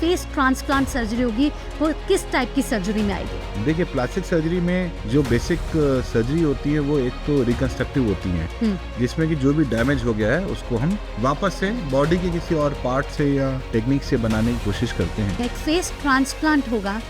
Face transplant surgery होगी वो किस टाइप की सर्जरी में आएगी? देखिए, प्लास्टिक सर्जरी में जो बेसिक सर्जरी होती है वो एक तो रिकंस्ट्रक्टिव होती है, जिसमें कि जो भी डैमेज हो गया है उसको हम वापस से बॉडी के किसी और पार्ट से या टेक्निक से बनाने की कोशिश करते हैं। एक फेस ट्रांसप्लांट होगा,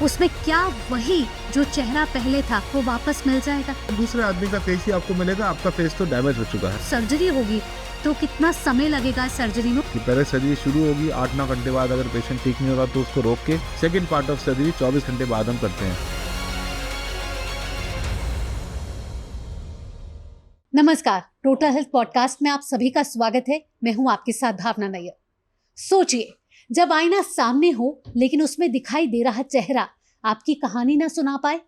उसमें क्या वही जो चेहरा पहले था वो वापस मिल जाएगा? दूसरे आदमी का फेस ही आपको मिलेगा, आपका फेस तो डैमेज हो चुका है। सर्जरी होगी तो कितना समय लगेगा इस सर्जरी में? कि पहले सर्जरी शुरू होगी 8-9 घंटे बाद, अगर पेशेंट ठीक नहीं हो रहा तो उसको रोक के सेकेंड पार्ट ऑफ सर्जरी 24 घंटे बाद हम करते हैं। नमस्कार, टोटल हेल्थ पॉडकास्ट में आप सभी का स्वागत है। मैं हूं आपके साथ भावना नैयर। सोचिए, जब आईना सामने हो लेकिन उसमें दिखाई दे रहा चेहरा आपकी कहानी ना सुना पाए,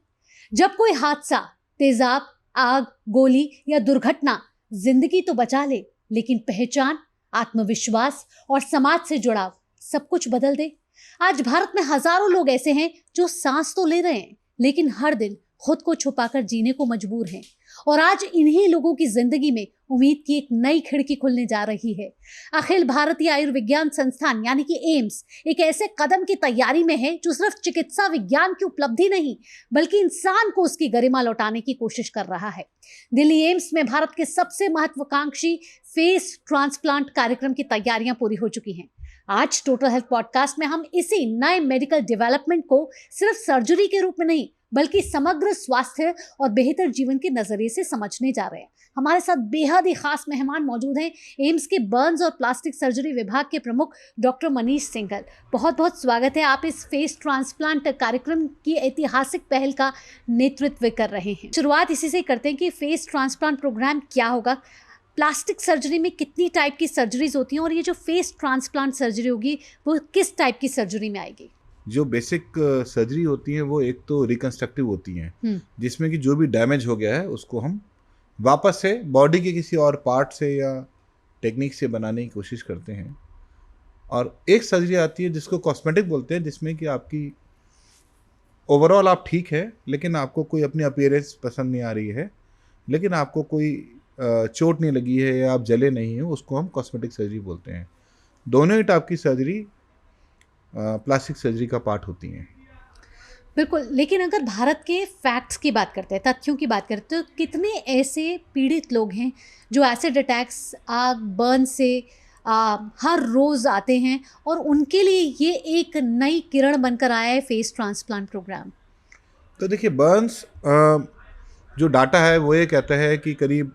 जब कोई हादसा, तेजाब, आग, गोली या दुर्घटना जिंदगी तो बचा ले लेकिन पहचान, आत्मविश्वास और समाज से जुड़ाव सब कुछ बदल दे। आज भारत में हजारों लोग ऐसे हैं जो सांस तो ले रहे हैं लेकिन हर दिन खुद को छुपाकर जीने को मजबूर हैं। और आज इन्हीं लोगों की जिंदगी में उम्मीद की एक नई खिड़की खुलने जा रही है। अखिल भारतीय आयुर्विज्ञान संस्थान यानी कि एम्स एक ऐसे कदम की तैयारी में है जो सिर्फ चिकित्सा विज्ञान की उपलब्धि नहीं बल्कि इंसान को उसकी गरिमा लौटाने की कोशिश कर रहा है। दिल्ली एम्स में भारत के सबसे महत्वाकांक्षी फेस ट्रांसप्लांट कार्यक्रम की तैयारियां पूरी हो चुकी हैं। आज टोटल हेल्थ पॉडकास्ट में हम इसी नए मेडिकल डेवलपमेंट को सिर्फ सर्जरी के रूप में नहीं बल्कि समग्र स्वास्थ्य और बेहतर जीवन के नजरिए से समझने जा रहे हैं। हमारे साथ बेहद ही खास मेहमान मौजूद हैं, एम्स के बर्न्स और प्लास्टिक सर्जरी विभाग के प्रमुख डॉक्टर मनीष सिंघल। बहुत बहुत स्वागत है, आप इस फेस ट्रांसप्लांट कार्यक्रम की ऐतिहासिक पहल का नेतृत्व कर रहे हैं। शुरुआत इसी से करते हैं कि फेस ट्रांसप्लांट प्रोग्राम क्या होगा, प्लास्टिक सर्जरी में कितनी टाइप की सर्जरीज होती हैं और ये जो फेस ट्रांसप्लांट सर्जरी होगी वो किस टाइप की सर्जरी में आएगी? जो बेसिक सर्जरी होती है वो एक तो रिकंस्ट्रक्टिव होती हैं, जिसमें कि जो भी डैमेज हो गया है उसको हम वापस से बॉडी के किसी और पार्ट से या टेक्निक से बनाने की कोशिश करते हैं। और एक सर्जरी आती है जिसको कॉस्मेटिक बोलते हैं, जिसमें कि आपकी ओवरऑल आप ठीक है लेकिन आपको कोई अपनी अपीयरेंस पसंद नहीं आ रही है, लेकिन आपको कोई चोट नहीं लगी है या आप जले नहीं हैं, उसको हम कॉस्मेटिक सर्जरी बोलते हैं। दोनों ही टाइप की सर्जरी प्लास्टिक सर्जरी का पार्ट होती हैं। बिल्कुल, लेकिन अगर भारत के फैक्ट्स की बात करते हैं, तथ्यों की बात करते हैं, तो कितने ऐसे पीड़ित लोग हैं जो एसिड अटैक्स, आग, बर्न से हर रोज़ आते हैं और उनके लिए ये एक नई किरण बनकर आया है फेस ट्रांसप्लांट प्रोग्राम। तो देखिए, बर्न्स जो डाटा है वो ये कहता है कि करीब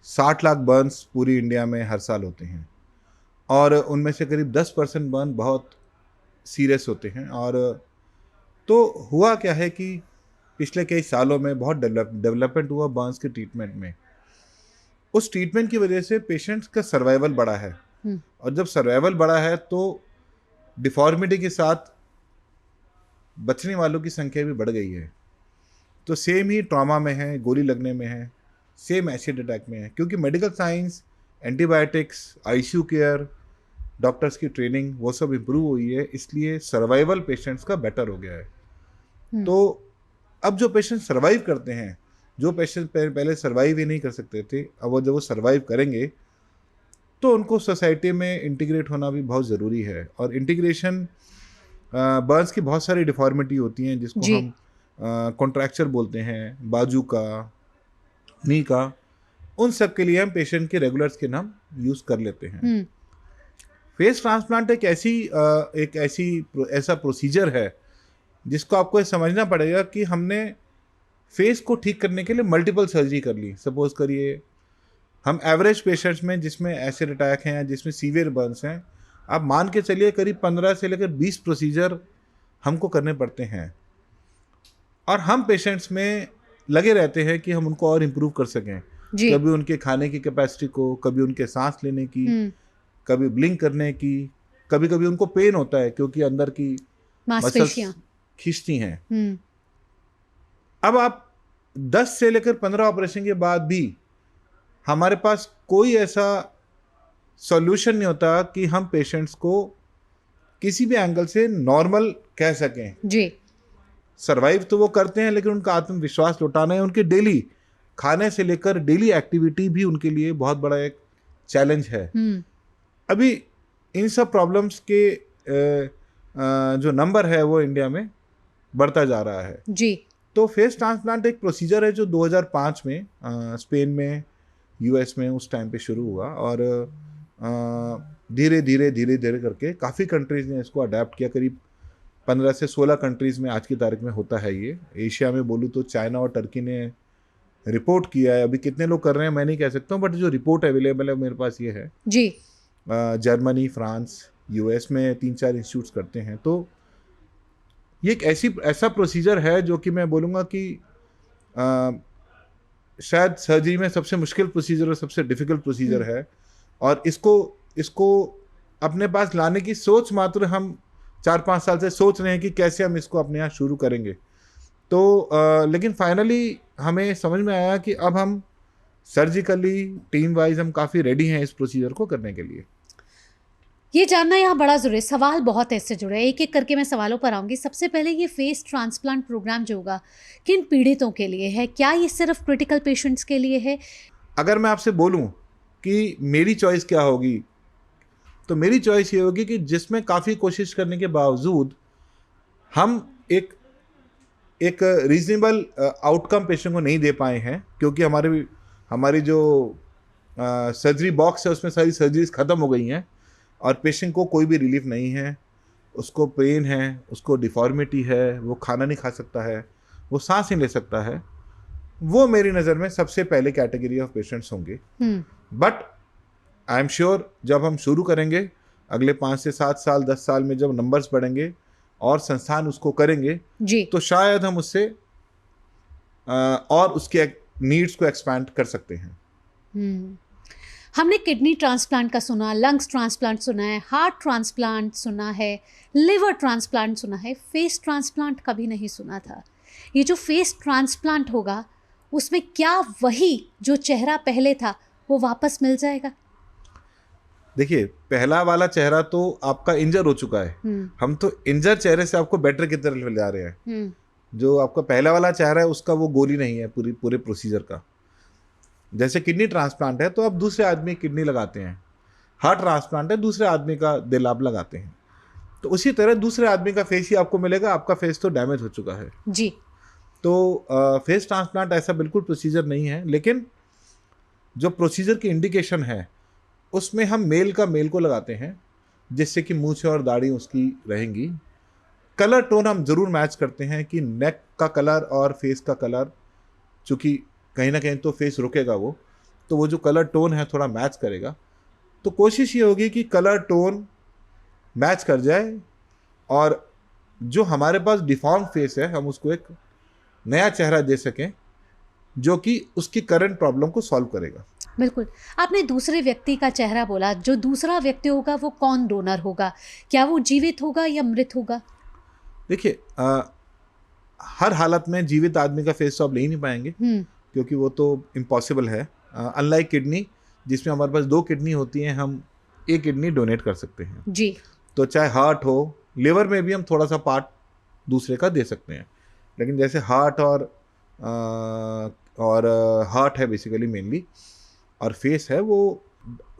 60 लाख बर्न्स पूरी इंडिया में हर साल होते हैं और उनमें से करीब 10% बर्न बहुत सीरियस होते हैं। और तो हुआ क्या है कि पिछले कई सालों में बहुत डेवलपमेंट हुआ बर्न्स के ट्रीटमेंट में। उस ट्रीटमेंट की वजह से पेशेंट्स का सर्वाइवल बढ़ा है और जब सर्वाइवल बढ़ा है तो डिफॉर्मिटी के साथ बचने वालों की संख्या भी बढ़ गई है। तो सेम ही ट्रॉमा में है, गोली लगने में है, सेम एसिड अटैक में है, क्योंकि medical science, antibiotics, ICU care, doctors की ट्रेनिंग वो सब इम्प्रूव हुई है, इसलिए सर्वाइवल पेशेंट्स का बेटर हो गया है। तो अब जो पेशेंट सर्वाइव करते हैं, जो पेशेंट पहले सर्वाइव ही नहीं कर सकते थे, अब वो जब वो सर्वाइव करेंगे तो उनको सोसाइटी में इंटीग्रेट होना भी बहुत ज़रूरी है। और इंटीग्रेशन, बर्न्स की बहुत सारी डिफॉर्मिटी होती हैं जिसको हम कॉन्ट्रैक्चर बोलते हैं, बाजू का, नी का, उन सब के लिए हम पेशेंट के रेगुलर्स के नाम यूज़ कर लेते हैं। फेस ट्रांसप्लांट एक ऐसा प्रोसीजर है जिसको आपको ये समझना पड़ेगा कि हमने फेस को ठीक करने के लिए मल्टीपल सर्जरी कर ली। सपोज करिए हम एवरेज पेशेंट्स में जिसमें एसिड अटैक हैं, जिसमें सीवियर बर्न्स हैं, आप मान के चलिए करीब 15 से लेकर 20 प्रोसीजर हमको करने पड़ते हैं। और हम पेशेंट्स में लगे रहते हैं कि हम उनको और इम्प्रूव कर सकें, कभी उनके खाने की कैपेसिटी को, कभी उनके सांस लेने की, कभी ब्लिंक करने की, कभी कभी उनको पेन होता है क्योंकि अंदर की मसल्स खींचती हैं। अब आप 10 से लेकर 15 ऑपरेशन के बाद भी हमारे पास कोई ऐसा सॉल्यूशन नहीं होता कि हम पेशेंट्स को किसी भी एंगल से नॉर्मल कह सकें जी। सर्वाइव तो वो करते हैं लेकिन उनका आत्मविश्वास लौटाना है, उनके डेली खाने से लेकर डेली एक्टिविटी भी उनके लिए बहुत बड़ा एक चैलेंज है। अभी इन सब प्रॉब्लम्स के जो नंबर है वो इंडिया में बढ़ता जा रहा है। जी। तो फेस ट्रांसप्लांट एक प्रोसीजर है जो 2005 में स्पेन में, यूएस में उस टाइम पे शुरू हुआ, और धीरे धीरे करके काफ़ी कंट्रीज़ ने इसको अडेप्ट किया। करीब 15 से 16 कंट्रीज़ में आज की तारीख में होता है ये। एशिया में बोलूँ तो चाइना और टर्की ने रिपोर्ट किया है। अभी कितने लोग कर रहे हैं मैं नहीं कह सकता हूँ, बट जो रिपोर्ट अवेलेबल है मेरे पास ये है। जी। जर्मनी, फ्रांस, यूएस में 3-4 इंस्टीट्यूट्स करते हैं। तो ये एक ऐसा प्रोसीजर है जो कि मैं बोलूँगा कि शायद सर्जरी में सबसे मुश्किल प्रोसीजर और सबसे डिफ़िकल्ट प्रोसीजर है, और इसको अपने पास लाने की सोच मात्र हम 4-5 साल से सोच रहे हैं कि कैसे हम इसको अपने यहाँ शुरू करेंगे। तो लेकिन फाइनली हमें समझ में आया कि अब हम सर्जिकली टीम वाइज हम काफ़ी रेडी हैं इस प्रोसीजर को करने के लिए। ये जानना यहाँ बड़ा ज़रूरी है। सवाल बहुत ऐसे जुड़े हैं, एक एक करके मैं सवालों पर आऊँगी। सबसे पहले ये फेस ट्रांसप्लांट प्रोग्राम जो होगा किन पीड़ितों के लिए है? क्या ये सिर्फ क्रिटिकल पेशेंट्स के लिए है? अगर मैं आपसे बोलूं कि मेरी चॉइस क्या होगी, तो मेरी चॉइस ये होगी कि जिसमें काफ़ी कोशिश करने के बावजूद हम एक रीजनेबल आउटकम पेशेंट को नहीं दे पाए हैं, क्योंकि हमारी जो सर्जरी बॉक्स है उसमें सारी सर्जरीज ख़त्म हो गई हैं और पेशेंट को कोई भी रिलीफ नहीं है। उसको पेन है, उसको डिफॉर्मिटी है, वो खाना नहीं खा सकता है, वो सांस नहीं ले सकता है। वो मेरी नज़र में सबसे पहले कैटेगरी ऑफ पेशेंट्स होंगे। बट आई एम श्योर जब हम शुरू करेंगे अगले 5 से 7 साल 10 साल में, जब नंबर्स बढ़ेंगे और संस्थान उसको करेंगे जी, तो शायद हम उससे और उसके नीड्स को एक्सपैंड कर सकते हैं। हमने किडनी ट्रांसप्लांट का सुना, लंग्स ट्रांसप्लांट सुना है, हार्ट ट्रांसप्लांट सुना है, लिवर ट्रांसप्लांट सुना है, फेस ट्रांसप्लांट कभी नहीं सुना था। ये जो फेस ट्रांसप्लांट होगा उसमें क्या वही जो चेहरा पहले था वो वापस मिल जाएगा? देखिए, पहला वाला चेहरा तो आपका इंजर हो चुका है। हम तो इंजर चेहरे से आपको बेटर की तरफ ले जा रहे हैं। जो आपका पहला वाला चेहरा है उसका वो गोली नहीं है पूरे प्रोसीजर का। जैसे किडनी ट्रांसप्लांट है तो आप दूसरे आदमी की किडनी लगाते हैं, हार्ट ट्रांसप्लांट है दूसरे आदमी का दिल आप लगाते हैं, तो उसी तरह दूसरे आदमी का फेस ही आपको मिलेगा। आपका फेस तो डैमेज हो चुका है जी। तो फेस ट्रांसप्लांट ऐसा बिल्कुल प्रोसीजर नहीं है। लेकिन जो प्रोसीजर की इंडिकेशन है उसमें हम मेल को लगाते हैं, जिससे कि मूंछ और दाढ़ी उसकी रहेंगी। कलर टोन हम ज़रूर मैच करते हैं कि नेक का कलर और फेस का कलर, चूँकि कहीं ना कहीं तो फेस रुकेगा तो वो जो कलर टोन है थोड़ा मैच करेगा। तो कोशिश ये होगी कि कलर टोन मैच कर जाए और जो हमारे पास डिफॉर्म फेस है हम उसको एक नया चेहरा दे सकें जो कि उसकी करंट प्रॉब्लम को सॉल्व करेगा। बिल्कुल। आपने दूसरे व्यक्ति का चेहरा बोला, जो दूसरा व्यक्ति होगा वो कौन डोनर होगा? क्या वो जीवित होगा या मृत होगा? देखिए, हर हालत में जीवित आदमी का फेस तो आप ले ही नहीं पाएंगे, क्योंकि वो तो इम्पॉसिबल है। अनलाइक किडनी जिसमें हमारे पास 2 किडनी होती हैं, हम एक किडनी डोनेट कर सकते हैं जी। तो चाहे हार्ट हो, लिवर में भी हम थोड़ा सा पार्ट दूसरे का दे सकते हैं। लेकिन जैसे हार्ट और हार्ट है बेसिकली मेनली, और फेस है, वो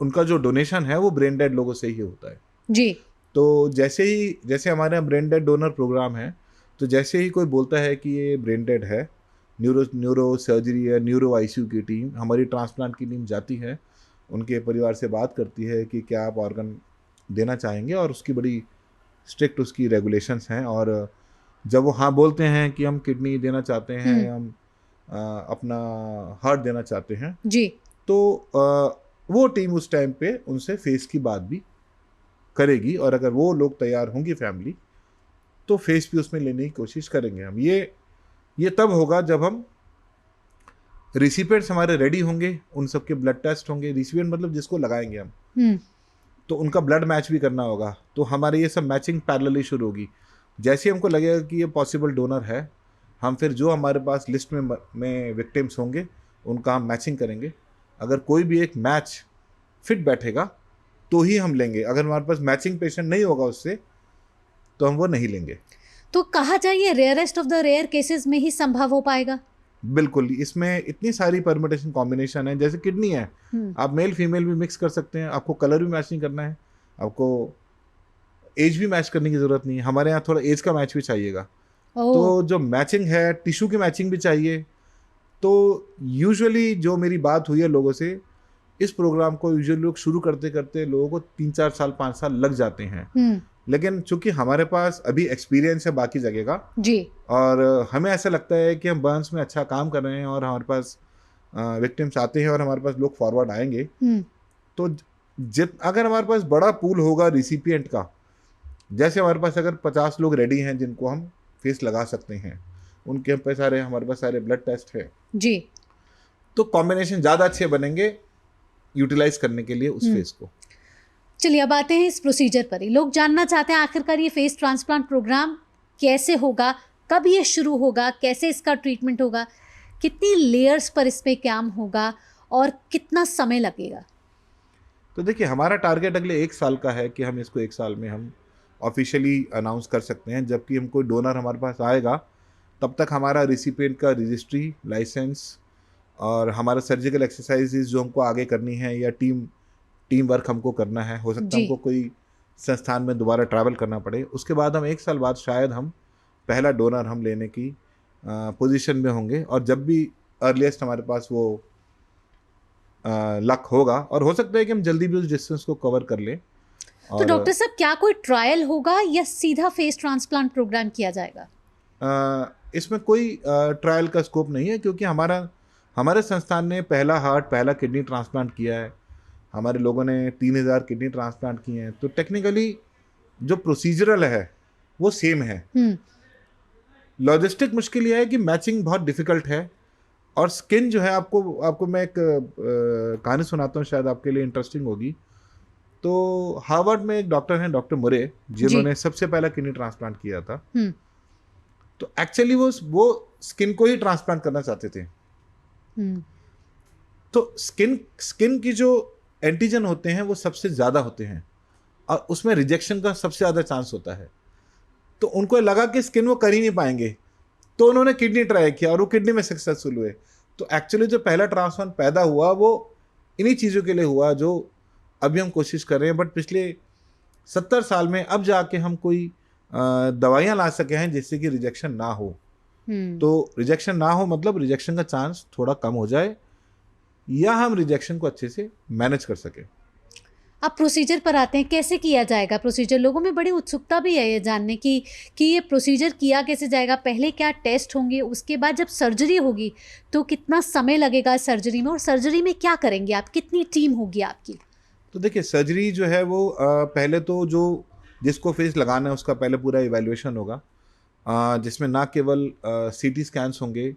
उनका जो डोनेशन है वो ब्रेन डेड लोगों से ही होता है जी। तो जैसे हमारे यहाँ ब्रेन डेड डोनर प्रोग्राम है, तो जैसे ही कोई बोलता है कि ये ब्रेन डेड है, न्यूरो सर्जरी या न्यूरो आईसीयू की टीम, हमारी ट्रांसप्लांट की टीम जाती है, उनके परिवार से बात करती है कि क्या आप ऑर्गन देना चाहेंगे, और उसकी बड़ी स्ट्रिक्ट उसकी रेगुलेशंस हैं। और जब वो हाँ बोलते हैं कि हम किडनी देना चाहते हैं, हम अपना हार्ट देना चाहते हैं जी, तो वो टीम उस टाइम पे उनसे फेस की बात भी करेगी, और अगर वो लोग तैयार होंगी फैमिली तो फेस भी उसमें लेने की कोशिश करेंगे हम। ये तब होगा जब हम रिसिपिएंट्स हमारे रेडी होंगे, उन सब के ब्लड टेस्ट होंगे। रिसिपिएंट मतलब जिसको लगाएंगे हम, तो उनका ब्लड मैच भी करना होगा। तो हमारे ये सब मैचिंग पैरेलली शुरू होगी। जैसे हमको लगेगा कि ये पॉसिबल डोनर है, हम फिर जो हमारे पास लिस्ट में विक्टिम्स होंगे उनका हम मैचिंग करेंगे। अगर कोई भी एक मैच फिट बैठेगा तो ही हम लेंगे। अगर हमारे पास मैचिंग पेशेंट नहीं होगा उससे तो हम वो नहीं लेंगे। तो कहा जाए ये rarest of the rare cases में ही संभव हो पाएगा? बिल्कुल, इसमें इतनी सारी परमुटेशन कॉम्बिनेशन है। जैसे किडनी है, आप मेल फीमेल भी मिक्स कर सकते हैं, आपको कलर भी मैच नहीं करना है, आपको एज भी मैच करने की ज़रूरत नहीं है, हमारे यहाँ थोड़ा एज का मैच भी चाहिएगा। ओह, तो जो मैचिंग है, टिश्यू की मैचिंग भी चाहिए। तो यूजुअली जो मेरी बात हुई है लोगों से, इस प्रोग्राम को यूजुअली लोग शुरू करते करते लोगों को 3-4 साल 5 साल लग जाते हैं। लेकिन चूंकि हमारे पास अभी एक्सपीरियंस है बाकी जगह का जी, और हमें ऐसा लगता है कि हम बर्न्स में अच्छा काम कर रहे हैं और हमारे पास विक्टिम्स आते हैं और हमारे पास लोग फॉरवर्ड आएंगे, तो अगर हमारे पास बड़ा पूल होगा रिसिपिएंट का, जैसे हमारे पास अगर 50 लोग रेडी हैं जिनको हम फेस लगा सकते हैं, उनके पे सारे हमारे पास सारे ब्लड टेस्ट है जी, तो कॉम्बिनेशन ज़्यादा अच्छे बनेंगे यूटिलाइज करने के लिए उस फेस को। चलिए अब आते हैं इस प्रोसीजर पर ही। लोग जानना चाहते हैं आखिरकार ये फेस ट्रांसप्लांट प्रोग्राम कैसे होगा, कब ये शुरू होगा, कैसे इसका ट्रीटमेंट होगा, कितनी लेयर्स पर इस पे काम होगा और कितना समय लगेगा। तो देखिए, हमारा टारगेट अगले 1 साल का है कि हम इसको 1 साल में हम ऑफिशियली अनाउंस कर सकते हैं। जबकि हम कोई डोनर हमारे पास आएगा तब तक हमारा रिसिपिएंट का रजिस्ट्री, लाइसेंस और हमारा सर्जिकल एक्सरसाइजेज जो हमको आगे करनी है या टीम वर्क हमको करना है, हो सकता है हमको कोई संस्थान में दोबारा ट्रैवल करना पड़े, उसके बाद हम 1 साल बाद शायद हम पहला डोनर हम लेने की पोजीशन में होंगे। और जब भी अर्लीस्ट हमारे पास वो लक होगा, और हो सकता है कि हम जल्दी भी उस डिस्टेंस को कवर कर लें। तो डॉक्टर साहब, क्या कोई ट्रायल होगा या सीधा फेस ट्रांसप्लांट प्रोग्राम किया जाएगा? इसमें कोई ट्रायल का स्कोप नहीं है, क्योंकि हमारे संस्थान ने पहला हार्ट, पहला किडनी ट्रांसप्लांट किया है, हमारे लोगों ने 3000 किडनी ट्रांसप्लांट किए हैं। तो टेक्निकली जो प्रोसीजरल है वो सेम है। लॉजिस्टिक मुश्किल ये है कि मैचिंग बहुत डिफिकल्ट है, और स्किन जो है, आपको मैं एक कहानी सुनाता हूँ, शायद आपके लिए इंटरेस्टिंग होगी। तो हार्वर्ड में एक डॉक्टर हैं, डॉक्टर मुरे, जिन्होंने सबसे पहला किडनी ट्रांसप्लांट किया था। तो एक्चुअली वो स्किन को ही ट्रांसप्लांट करना चाहते थे। तो स्किन की जो एंटीजन होते हैं वो सबसे ज़्यादा होते हैं, और उसमें रिजेक्शन का सबसे ज़्यादा चांस होता है। तो उनको लगा कि स्किन वो कर ही नहीं पाएंगे, तो उन्होंने किडनी ट्राई किया और वो किडनी में सक्सेसफुल हुए। तो एक्चुअली जो पहला ट्रांसप्लांट पैदा हुआ वो इन्हीं चीज़ों के लिए हुआ जो अभी हम कोशिश कर रहे हैं। बट पिछले 70 साल में अब जाके हम कोई दवाइयाँ ला सके हैं जिससे कि रिजेक्शन ना हो। तो रिजेक्शन ना हो मतलब रिजेक्शन का चांस थोड़ा कम हो जाए, या हम रिजेक्शन को अच्छे से मैनेज कर सके। अब प्रोसीजर पर आते हैं, कैसे किया जाएगा प्रोसीजर? लोगों में बड़ी उत्सुकता भी है ये जानने की कि ये प्रोसीजर किया कैसे जाएगा, पहले क्या टेस्ट होंगे, उसके बाद जब सर्जरी होगी तो कितना समय लगेगा सर्जरी में, और सर्जरी में क्या करेंगे आप, कितनी टीम होगी आपकी? तो देखिए, सर्जरी जो है वो पहले तो जिसको फेस लगाना है उसका पहले पूरा इवैल्यूएशन होगा, जिसमें ना केवल सीटी स्कैन्स होंगे,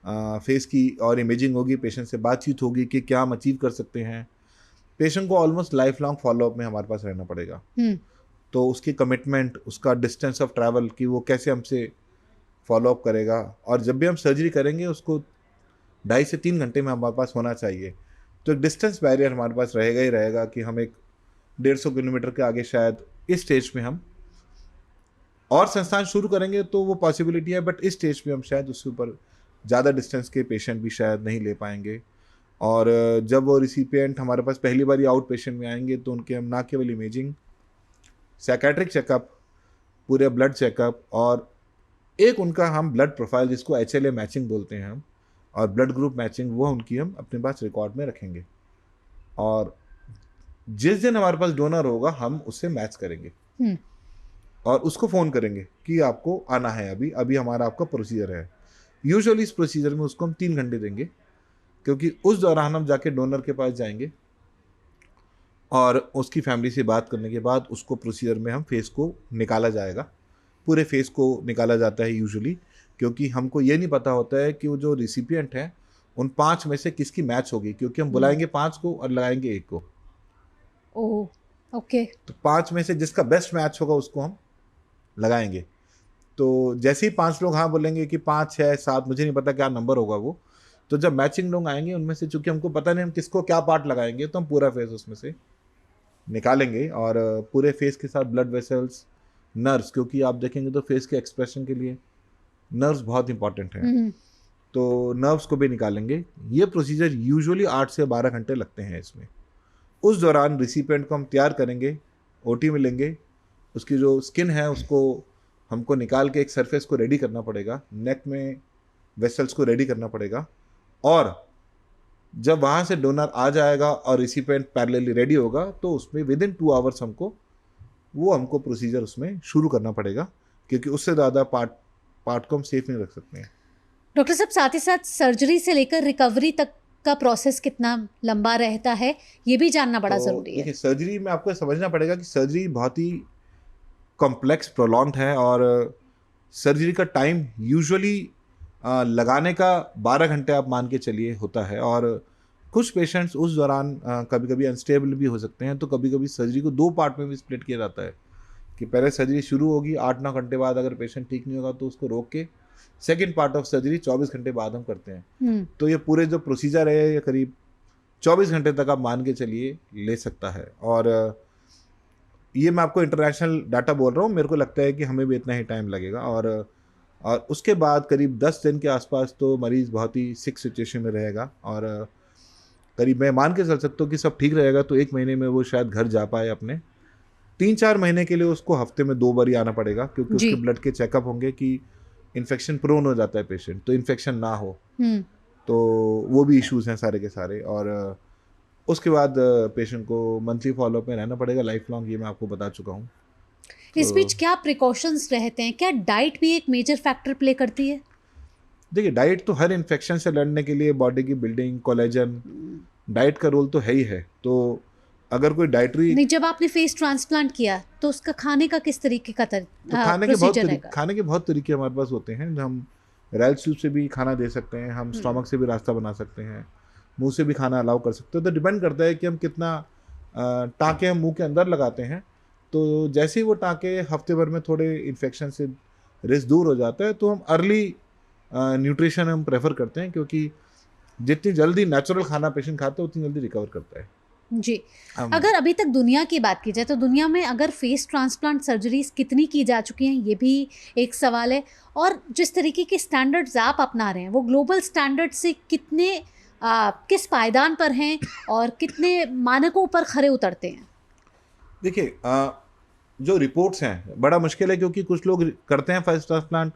फेस की और इमेजिंग होगी, पेशेंट से बातचीत होगी कि क्या हम अचीव कर सकते हैं। पेशेंट को ऑलमोस्ट लाइफ लॉन्ग फॉलोअप में हमारे पास रहना पड़ेगा। तो उसकी कमिटमेंट, उसका डिस्टेंस ऑफ ट्रैवल कि वो कैसे हमसे फॉलोअप करेगा, और जब भी हम सर्जरी करेंगे उसको 2.5 से 3 घंटे में हमारे पास होना चाहिए। तो एक डिस्टेंस बैरियर हमारे पास रहेगा ही रहेगा कि हम एक 150 किलोमीटर के आगे शायद इस स्टेज में हम और संस्थान शुरू करेंगे तो वो पॉसिबिलिटी है, बट इस स्टेज पे हम शायद उसके ऊपर ज़्यादा डिस्टेंस के पेशेंट भी शायद नहीं ले पाएंगे। और जब वो रिसिपिएंट हमारे पास पहली बार आउट पेशेंट में आएंगे तो उनके हम ना केवल इमेजिंग, साइकेट्रिक चेकअप, पूरे ब्लड चेकअप, और एक उनका हम ब्लड प्रोफाइल जिसको HLA मैचिंग बोलते हैं हम, और ब्लड ग्रुप मैचिंग, वो उनकी हम अपने पास रिकॉर्ड में रखेंगे। और जिस दिन हमारे पास डोनर होगा हम उससे मैच करेंगे और उसको फ़ोन करेंगे कि आपको आना है, अभी हमारा आपका प्रोसीजर है। यूजुअली इस प्रोसीजर में उसको हम 3 घंटे देंगे, क्योंकि उस दौरान हम जाके डोनर के पास जाएंगे और उसकी फैमिली से बात करने के बाद उसको प्रोसीजर में हम फेस को निकाला जाएगा। पूरे फेस को निकाला जाता है यूजुअली, क्योंकि हमको ये नहीं पता होता है कि वो जो रिसिपिएंट हैं उन 5 में से किसकी मैच होगी, क्योंकि हम बुलाएंगे 5 को और लगाएंगे 1 को। ओह, ओके। तो 5 में से जिसका बेस्ट मैच होगा उसको हम लगाएंगे। तो जैसे ही 5 लोग हाँ बोलेंगे कि 5, 6, 7, मुझे नहीं पता क्या नंबर होगा वो, तो जब मैचिंग लोग आएंगे उनमें से, चूंकि हमको पता नहीं हम किसको क्या पार्ट लगाएंगे, तो हम पूरा फेस उसमें से निकालेंगे। और पूरे फेस के साथ ब्लड वेसल्स, नर्व्स, क्योंकि आप देखेंगे तो फेस के एक्सप्रेशन के लिए नर्व्स बहुत इंपॉर्टेंट हैं, तो नर्व्स को भी निकालेंगे। ये प्रोसीजर यूजुअली 8 से 12 घंटे लगते हैं इसमें। उस दौरान रिसिपिएंट को हम तैयार करेंगे, OT में लेंगे, उसकी जो स्किन है उसको हमको निकाल के एक सरफेस को रेडी करना पड़ेगा, नेक में वेसल्स को रेडी करना पड़ेगा, और जब वहाँ से डोनर आ जाएगा और रिसिपिएंट पैरेलली रेडी होगा तो उसमें विद इन 2 आवर्स हमको प्रोसीजर उसमें शुरू करना पड़ेगा, क्योंकि उससे ज़्यादा पार्ट को हम सेफ नहीं रख सकते हैं। डॉक्टर साहब, साथ ही साथ सर्जरी से लेकर रिकवरी तक का प्रोसेस कितना लंबा रहता है, ये भी जानना बड़ा ज़रूरी है। देखिए, सर्जरी में आपको समझना पड़ेगा कि सर्जरी बहुत ही कॉम्प्लेक्स प्रोलॉन्ग है, और सर्जरी का टाइम यूजुअली लगाने का 12 घंटे आप मान के चलिए होता है, और कुछ पेशेंट्स उस दौरान कभी कभी अनस्टेबल भी हो सकते हैं, तो कभी कभी सर्जरी को 2 पार्ट में भी स्प्लिट किया जाता है कि पहले सर्जरी शुरू होगी, 8-9 घंटे बाद अगर पेशेंट ठीक नहीं होगा तो उसको रोक के सेकेंड पार्ट ऑफ सर्जरी 24 घंटे बाद हम करते हैं। तो ये पूरे जो प्रोसीजर है ये करीब 24 घंटे तक आप मान के चलिए ले सकता है, और ये मैं आपको इंटरनेशनल डाटा बोल रहा हूँ, मेरे को लगता है कि हमें भी इतना ही टाइम लगेगा, और उसके बाद करीब 10 दिन के आसपास तो मरीज़ बहुत ही सिक सिचुएशन में रहेगा, और करीब मैं मान के चल सकता हूँ कि सब ठीक रहेगा तो 1 महीने में वो शायद घर जा पाए अपने। 3-4 महीने के लिए उसको हफ्ते में 2 बार ही आना पड़ेगा, क्योंकि उसके ब्लड के चेकअप होंगे कि इन्फेक्शन प्रोन हो जाता है पेशेंट, तो इन्फेक्शन ना हो, तो वो भी इश्यूज हैं सारे के सारे। और उसके बाद पेशेंट को मंथली फॉलोअप में रहना पड़ेगा लाइफ लॉन्ग, ये मैं आपको बता चुका हूँ। इस बीच क्या प्रिकॉशंस रहते हैं, क्या डाइट भी एक मेजर फैक्टर प्ले करती है? देखिए, डाइट तो हर इन्फेक्शन से लड़ने के लिए बॉडी की बिल्डिंग, कोलेजन, डाइट का रोल तो है ही है। तो अगर कोई डाइटरी नहीं, जब आपने फेस ट्रांसप्लांट किया तो उसका खाने का किस तरीके का खाने के बहुत तरीके हमारे पास होते हैं। हम रैल ट्यूब से भी खाना दे सकते हैं, हम स्टमक से भी रास्ता बना सकते हैं, मुंह से भी खाना अलाउ कर सकते हैं। तो डिपेंड करता है कि हम कितना टाँके हम मुंह के अंदर लगाते हैं। तो जैसे ही वो टाँके हफ्ते भर में थोड़े इन्फेक्शन से रिस्क दूर हो जाता है तो हम अर्ली न्यूट्रिशन हम प्रेफर करते हैं, क्योंकि जितनी जल्दी नेचुरल खाना पेशेंट खाता है उतनी जल्दी रिकवर करता है। जी, अगर अभी तक दुनिया की बात की जाए तो दुनिया में अगर फेस ट्रांसप्लांट सर्जरीज कितनी की जा चुकी हैं, ये भी एक सवाल है। और जिस तरीके के स्टैंडर्ड्स आप अपना रहे हैं वो ग्लोबल स्टैंडर्ड से कितने किस पायदान पर हैं और कितने मानकों पर खरे उतरते हैं? देखिए, जो रिपोर्ट्स हैं बड़ा मुश्किल है, क्योंकि कुछ लोग करते हैं फेस ट्रांसप्लांट,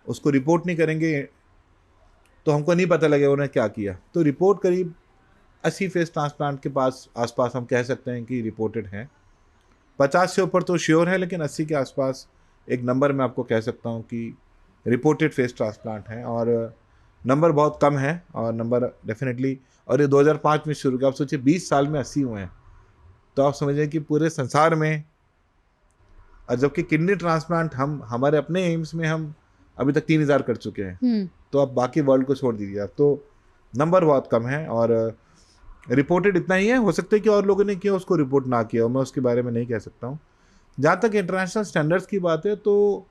उसको रिपोर्ट नहीं करेंगे तो हमको नहीं पता लगेगा उन्हें क्या किया। तो रिपोर्ट करीब 80 फेस ट्रांसप्लांट के आसपास हम कह सकते हैं कि रिपोर्टेड हैं। 50 से ऊपर तो श्योर है, लेकिन 80 के आसपास एक नंबर मैं आपको कह सकता हूँ कि रिपोर्टेड फेस ट्रांसप्लांट हैं, और नंबर बहुत कम है, और नंबर डेफिनेटली, और ये 2005 में शुरू किया। आप सोचिए 20 साल में 80 हुए हैं, तो आप समझिए कि पूरे संसार में, और जबकि किडनी ट्रांसप्लांट हम हमारे अपने एम्स में हम अभी तक 3000 कर चुके हैं, तो आप बाकी वर्ल्ड को छोड़ दीजिए आप, तो नंबर बहुत कम है, और रिपोर्टेड इतना ही है। हो सकता है कि और लोगों ने किया उसको रिपोर्ट ना किया हो, मैं उसके बारे में नहीं कह सकता हूँ। जहाँ तक इंटरनेशनल स्टैंडर्ड्स की बात है, तो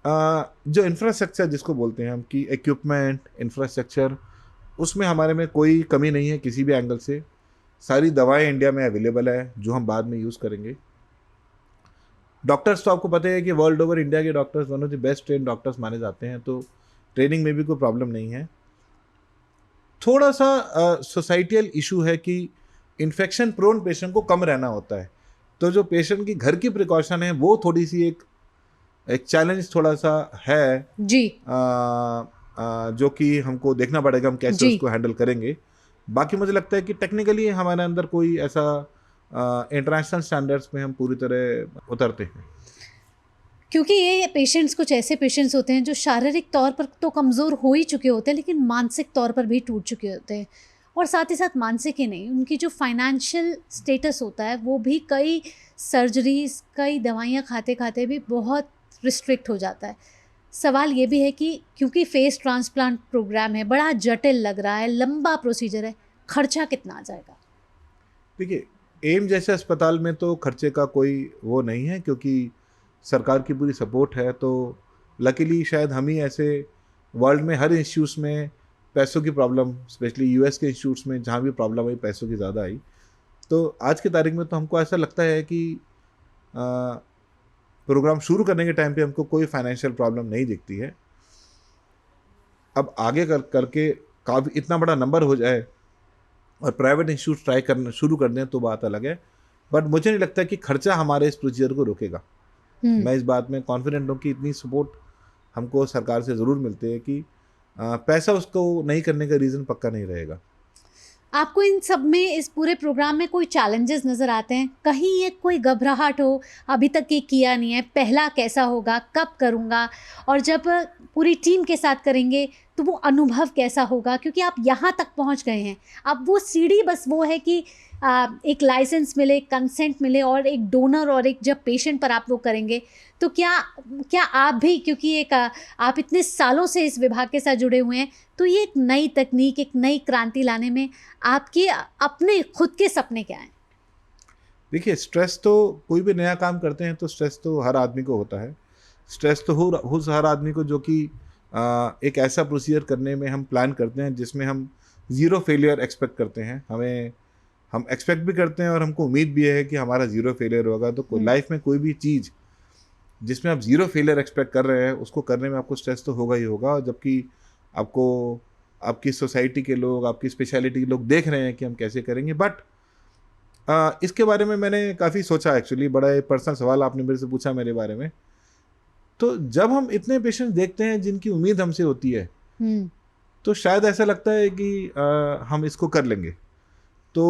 जो इंफ्रास्ट्रक्चर जिसको बोलते हैं हम कि इक्विपमेंट, इंफ्रास्ट्रक्चर, उसमें हमारे में कोई कमी नहीं है किसी भी एंगल से। सारी दवाएं इंडिया में अवेलेबल है जो हम बाद में यूज़ करेंगे। डॉक्टर्स तो आपको पता है कि वर्ल्ड ओवर इंडिया के doctors one of the best train doctors माने जाते हैं, तो ट्रेनिंग में भी कोई प्रॉब्लम नहीं है। थोड़ा सा सोसाइटियल इशू है कि इन्फेक्शन प्रोन पेशेंट को कम रहना होता है, तो जो पेशेंट की घर की प्रिकॉशन है वो थोड़ी सी एक चैलेंज थोड़ा सा है जी, जो कि हमको देखना पड़ेगा हम कैसे उसको हैंडल करेंगे। बाकी मुझे लगता है कि टेक्निकली हमारे अंदर कोई ऐसा इंटरनेशनल स्टैंडर्ड्स में हम पूरी तरह उतरते हैं, क्योंकि ये पेशेंट्स कुछ ऐसे पेशेंट्स होते हैं जो शारीरिक तौर पर तो कमज़ोर हो ही चुके होते हैं, लेकिन मानसिक तौर पर भी टूट चुके होते हैं। और साथ ही साथ मानसिक ही नहीं, उनकी जो फाइनेंशियल स्टेटस होता है वो भी कई सर्जरीज, कई दवाइयाँ खाते खाते भी बहुत रिस्ट्रिक्ट हो जाता है। सवाल ये भी है कि क्योंकि फेस ट्रांसप्लांट प्रोग्राम है, बड़ा जटिल लग रहा है, लंबा प्रोसीजर है, खर्चा कितना आ जाएगा? देखिए, एम जैसे अस्पताल में तो खर्चे का कोई वो नहीं है, क्योंकि सरकार की पूरी सपोर्ट है। तो लकीली शायद हम ही ऐसे वर्ल्ड में हर इंस्टीट्यूट्स में पैसों की प्रॉब्लम, स्पेशली यूएस के इंस्टीट्यूट्स में जहाँ भी प्रॉब्लम आई पैसों की ज़्यादा आई, तो आज की तारीख में तो हमको ऐसा लगता है कि प्रोग्राम शुरू करने के टाइम पे हमको कोई फाइनेंशियल प्रॉब्लम नहीं दिखती है। अब आगे करके काफ़ी इतना बड़ा नंबर हो जाए और प्राइवेट इंस्टीट्यूट ट्राई करना शुरू कर दें तो बात अलग है, बट मुझे नहीं लगता कि खर्चा हमारे इस प्रोसीजर को रोकेगा। मैं इस बात में कॉन्फिडेंट हूँ कि इतनी सपोर्ट हमको सरकार से ज़रूर मिलती है कि पैसा उसको नहीं करने का रीज़न पक्का नहीं रहेगा। आपको इन सब में, इस पूरे प्रोग्राम में कोई चैलेंजेस नज़र आते हैं? कहीं ये कोई घबराहट हो, अभी तक ये किया नहीं है, पहला कैसा होगा, कब करूँगा, और जब पूरी टीम के साथ करेंगे तो वो अनुभव कैसा होगा? क्योंकि आप यहाँ तक पहुँच गए हैं, अब वो सीढ़ी बस वो है कि एक लाइसेंस मिले, कंसेंट मिले और एक डोनर, और एक जब पेशेंट पर आप वो करेंगे तो क्या आप भी, क्योंकि एक आप इतने सालों से इस विभाग के साथ जुड़े हुए हैं, तो ये एक नई तकनीक, एक नई क्रांति लाने में आपके अपने खुद के सपने क्या हैं? देखिए, स्ट्रेस तो कोई भी नया काम करते हैं तो स्ट्रेस तो हर आदमी को होता है। स्ट्रेस तो हो हर आदमी को, जो कि एक ऐसा प्रोसीजर करने में हम प्लान करते हैं जिसमें हम ज़ीरो फेलियर एक्सपेक्ट करते हैं। हम एक्सपेक्ट भी करते हैं और हमको उम्मीद भी है कि हमारा ज़ीरो फेलियर होगा। तो लाइफ में कोई भी चीज़ जिसमें आप ज़ीरो फेलियर एक्सपेक्ट कर रहे हैं, उसको करने में आपको स्ट्रेस तो होगा ही होगा। जबकि आपको आपकी सोसाइटी के लोग, आपकी स्पेशलिटी के लोग देख रहे हैं कि हम कैसे करेंगे। बट इसके बारे में मैंने काफ़ी सोचा। एक्चुअली बड़ा एक पर्सनल सवाल आपने मेरे से पूछा मेरे बारे में। तो जब हम इतने पेशेंट्स देखते हैं जिनकी उम्मीद हमसे होती है, तो शायद ऐसा लगता है कि हम इसको कर लेंगे। तो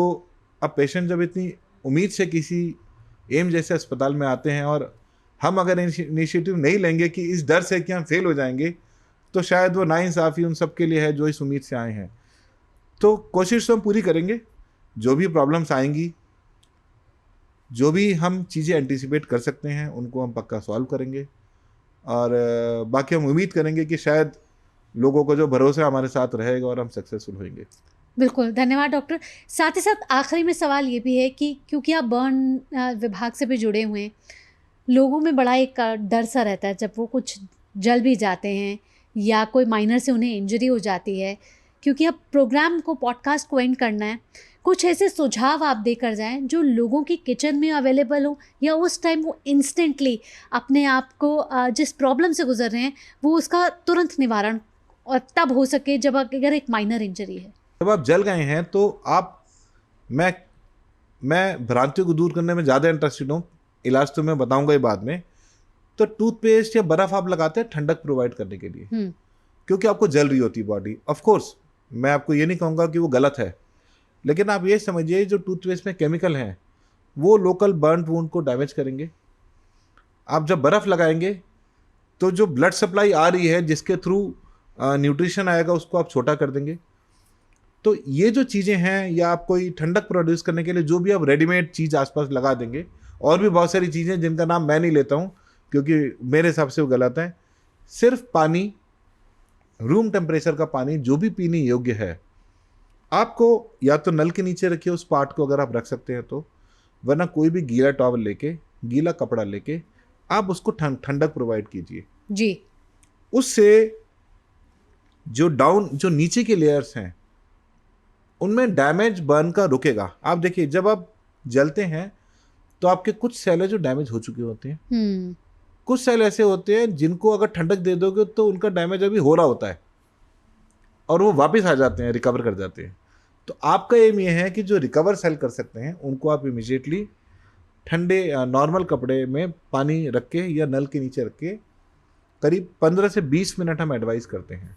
अब पेशेंट जब इतनी उम्मीद से किसी एम जैसे अस्पताल में आते हैं और हम अगर इनिशिएटिव नहीं लेंगे कि इस डर से कि हम फेल हो जाएंगे, तो शायद वो नाइंसाफ़ी उन सब के लिए है जो इस उम्मीद से आए हैं। तो कोशिश तो हम पूरी करेंगे। जो भी प्रॉब्लम्स आएंगी, जो भी हम चीज़ें एंटिसिपेट कर सकते हैं, उनको हम पक्का सॉल्व करेंगे। और बाकी हम उम्मीद करेंगे कि शायद लोगों को जो भरोसा हमारे साथ रहेगा और हम सक्सेसफुल होंगे। बिल्कुल, धन्यवाद डॉक्टर। साथ ही साथ आखिरी में सवाल ये भी है कि क्योंकि आप बर्न विभाग से भी जुड़े हुए हैं, लोगों में बड़ा एक डर सा रहता है जब वो कुछ जल भी जाते हैं या कोई माइनर से उन्हें इंजरी हो जाती है। क्योंकि अब प्रोग्राम को, पॉडकास्ट को एंड करना है, कुछ ऐसे सुझाव आप देकर जाएं जो लोगों की किचन में अवेलेबल हो, या उस टाइम वो इंस्टेंटली अपने आप को जिस प्रॉब्लम से गुजर रहे हैं वो उसका तुरंत निवारण और तब हो सके जब अगर एक माइनर इंजरी है। जब आप जल गए हैं तो मैं भ्रांतियों को दूर करने में ज़्यादा इंटरेस्टेड हूँ। इलाज तो मैं बताऊंगा ही बाद में। तो टूथपेस्ट या बर्फ़ आप लगाते हैं ठंडक प्रोवाइड करने के लिए, क्योंकि आपको जल रही होती है बॉडी। ऑफ कोर्स मैं आपको ये नहीं कहूँगा कि वो गलत है, लेकिन आप ये समझिए जो टूथपेस्ट में केमिकल हैं वो लोकल बर्न वुंड को डैमेज करेंगे। आप जब बर्फ़ लगाएंगे तो जो ब्लड सप्लाई आ रही है, जिसके थ्रू न्यूट्रिशन आएगा, उसको आप छोटा कर देंगे। तो ये जो चीज़ें हैं, या आप कोई ठंडक प्रोड्यूस करने के लिए जो भी आप रेडीमेड चीज़ आसपास लगा देंगे, और भी बहुत सारी चीज़ें जिनका नाम मैं नहीं लेता हूँ क्योंकि मेरे हिसाब से वो गलत है। सिर्फ पानी, रूम टेम्परेचर का पानी जो भी पीने योग्य है, आपको या तो नल के नीचे रखिए उस पार्ट को अगर आप रख सकते हैं तो, वरना कोई भी गीला टॉवल लेके, गीला कपड़ा लेके आप उसको ठंडक प्रोवाइड कीजिए जी। उससे जो नीचे के लेयर्स हैं उनमें डैमेज बर्न का रुकेगा। आप देखिए, जब आप जलते हैं तो आपके कुछ सेल है जो डैमेज हो चुके होते हैं, कुछ सेल ऐसे होते हैं जिनको अगर ठंडक दे दोगे तो उनका डैमेज अभी हो रहा होता है और वो वापस आ जाते हैं, रिकवर कर जाते हैं। तो आपका एम ये है कि जो रिकवर सेल कर सकते हैं उनको आप इमीडिएटली ठंडे नॉर्मल कपड़े में पानी रख के या नल के नीचे रख के करीब 15 से 20 मिनट हम एडवाइस करते हैं,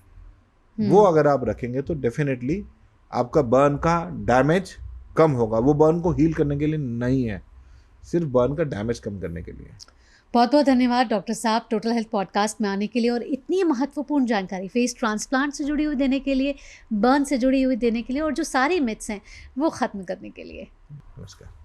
वो अगर आप रखेंगे तो डेफिनेटली आपका बर्न का डैमेज कम होगा। वो बर्न को हील करने के लिए नहीं है, सिर्फ बर्न का डैमेज कम करने के लिए। बहुत बहुत धन्यवाद डॉक्टर साहब, टोटल हेल्थ पॉडकास्ट में आने के लिए और इतनी महत्वपूर्ण जानकारी फेस ट्रांसप्लांट से जुड़ी हुई देने के लिए, बर्न से जुड़ी हुई देने के लिए, और जो सारे मिथ्स हैं वो ख़त्म करने के लिए। नमस्कार।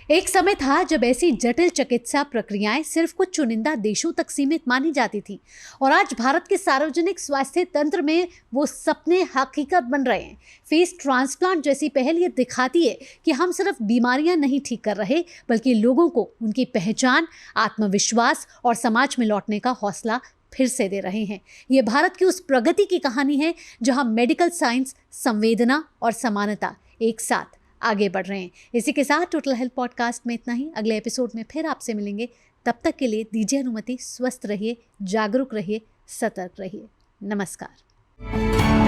एक समय था जब ऐसी जटिल चिकित्सा प्रक्रियाएं सिर्फ कुछ चुनिंदा देशों तक सीमित मानी जाती थी, और आज भारत के सार्वजनिक स्वास्थ्य तंत्र में वो सपने हकीकत बन रहे हैं। फेस ट्रांसप्लांट जैसी पहल ये दिखाती है कि हम सिर्फ बीमारियां नहीं ठीक कर रहे, बल्कि लोगों को उनकी पहचान, आत्मविश्वास और समाज में लौटने का हौसला फिर से दे रहे हैं। ये भारत की उस प्रगति की कहानी है जहां मेडिकल साइंस, संवेदना और समानता एक साथ आगे बढ़ रहे हैं। इसी के साथ टोटल हेल्थ पॉडकास्ट में इतना ही। अगले एपिसोड में फिर आपसे मिलेंगे। तब तक के लिए दीजिए अनुमति। स्वस्थ रहिए, जागरूक रहिए, सतर्क रहिए। नमस्कार।